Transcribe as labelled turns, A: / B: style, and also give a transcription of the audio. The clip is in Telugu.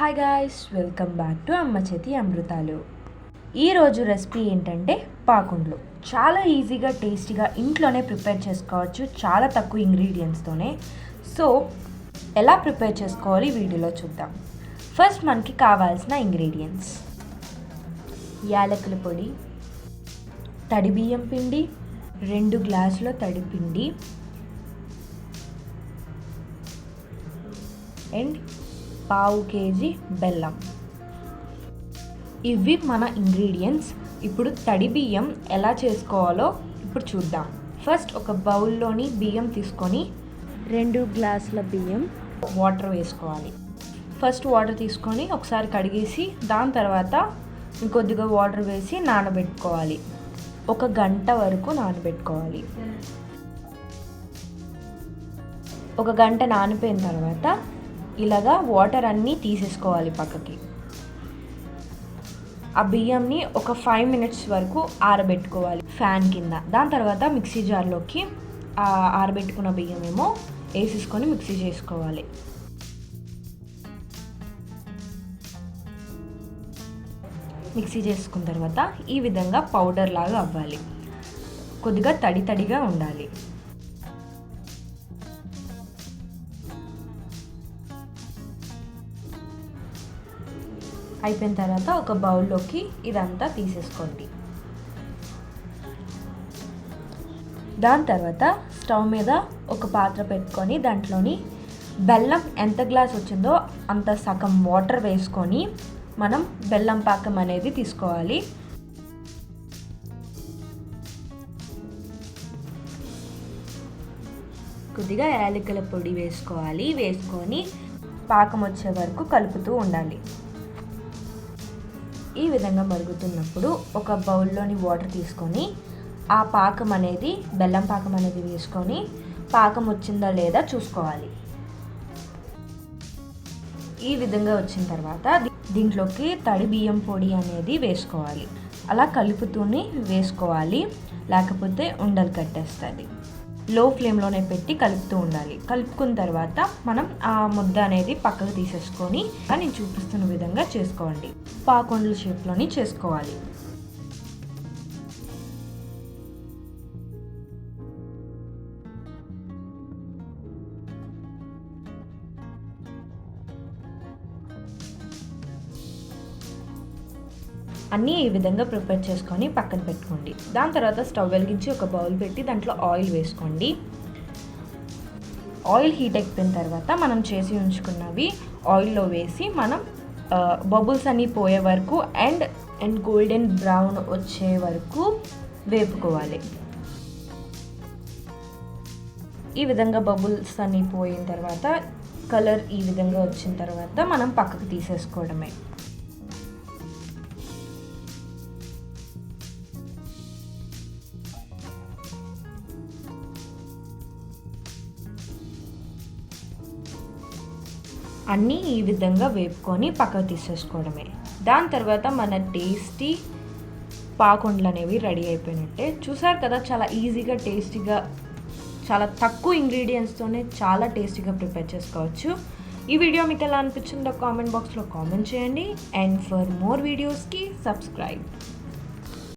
A: Hi guys, welcome back to అమ్మ చేతి అమృతాలు. ఈరోజు రెసిపీ ఏంటంటే పాకుండ్లు. చాలా ఈజీగా టేస్టీగా ఇంట్లోనే ప్రిపేర్ చేసుకోవచ్చు, చాలా తక్కువ ఇంగ్రీడియంట్స్తోనే. సో ఎలా ప్రిపేర్ చేసుకోవాలి వీడియోలో చూద్దాం. ఫస్ట్ మనకి కావాల్సిన ఇంగ్రీడియంట్స్: యాలకుల పొడి, తడి బియ్యం పిండి, 2 గ్లాసుల తడి పిండి అండ్ 1/2 kg బెల్లం. ఇవి మన ఇంగ్రీడియంట్స్. ఇప్పుడు తడి బియ్యం ఎలా చేసుకోవాలో ఇప్పుడు చూద్దాం. ఫస్ట్ ఒక బౌల్లోని బియ్యం తీసుకొని 2 గ్లాసుల బియ్యం వాటర్ వేసుకోవాలి. ఫస్ట్ వాటర్ తీసుకొని ఒకసారి కడిగేసి దాని తర్వాత ఇంకొద్దిగా వాటర్ వేసి నానబెట్టుకోవాలి. 1 గంట వరకు నానబెట్టుకోవాలి. 1 గంట నానిపోయిన తర్వాత ఇలాగా వాటర్ అన్నీ తీసేసుకోవాలి పక్కకి. ఆ బియ్యంని ఒక 5 minutes వరకు ఆరబెట్టుకోవాలి ఫ్యాన్ కింద. దాని తర్వాత మిక్సీ జార్లోకి ఆ ఆరబెట్టుకున్న బియ్యం ఏమో వేసేసుకొని మిక్సీ చేసుకోవాలి. మిక్సీ చేసుకున్న తర్వాత ఈ విధంగా పౌడర్ లాగా అవ్వాలి. కొద్దిగా తడి తడిగా ఉండాలి. అయిపోయిన తర్వాత ఒక బౌల్లోకి ఇదంతా తీసేసుకోండి. దాని తర్వాత స్టవ్ మీద ఒక పాత్ర పెట్టుకొని దాంట్లోని బెల్లం ఎంత గ్లాస్ వచ్చిందో అంత సగం వాటర్ వేసుకొని మనం బెల్లం పాకం అనేది తీసుకోవాలి. కొద్దిగా యాలకుల పొడి వేసుకోవాలి. వేసుకొని పాకం వచ్చే వరకు కలుపుతూ ఉండాలి. ఈ విధంగా మరుగుతున్నప్పుడు ఒక బౌల్లోని వాటర్ తీసుకొని ఆ పాకం అనేది బెల్లం పాకం అనేది వేసుకొని పాకం వచ్చిందా లేదా చూసుకోవాలి. ఈ విధంగా వచ్చిన తర్వాత దీంట్లోకి తడి బియ్యం పొడి అనేది వేసుకోవాలి. అలా కలుపుతూనే వేసుకోవాలి, లేకపోతే ఉండలు కట్టేస్తుంది. లో ఫ్లేమ్లోనే పెట్టి కలుపుతూ ఉండాలి. కలుపుకున్న తర్వాత మనం ఆ ముద్ద అనేది పక్కకు తీసేసుకొని నేను చూపిస్తున్న విధంగా చేసుకోండి. పాకుండ్ల షేప్లోని చేసుకోవాలి. అన్నీ ఈ విధంగా ప్రిపేర్ చేసుకొని పక్కన పెట్టుకోండి. దాని తర్వాత స్టవ్ వెలిగించి ఒక బౌల్ పెట్టి దాంట్లో ఆయిల్ వేసుకోండి. ఆయిల్ హీట్ అయిపోయిన తర్వాత మనం చేసి ఉంచుకున్నవి ఆయిల్లో వేసి మనం బబుల్స్ అన్నీ పోయే వరకు అండ్ గోల్డెన్ బ్రౌన్ వచ్చే వరకు వేపుకోవాలి. ఈ విధంగా బబుల్స్ అన్నీ పోయిన తర్వాత కలర్ ఈ విధంగా వచ్చిన తర్వాత మనం పక్కకు తీసేసుకోవడమే. అన్నీ ఈ విధంగా వేపుకొని పక్కకు తీసేసుకోవడమే. దాని తర్వాత మన టేస్టీ పాకుండ్లు అనేవి రెడీ అయిపోయినట్టే. చూసారు కదా, చాలా ఈజీగా టేస్టీగా చాలా తక్కువ ఇంగ్రీడియంట్స్తోనే చాలా టేస్టీగా ప్రిపేర్ చేసుకోవచ్చు. ఈ వీడియో మీకు ఎలా అనిపించిందో కామెంట్ బాక్స్లో కామెంట్ చేయండి. అండ్ ఫర్ మోర్ వీడియోస్కి సబ్స్క్రైబ్.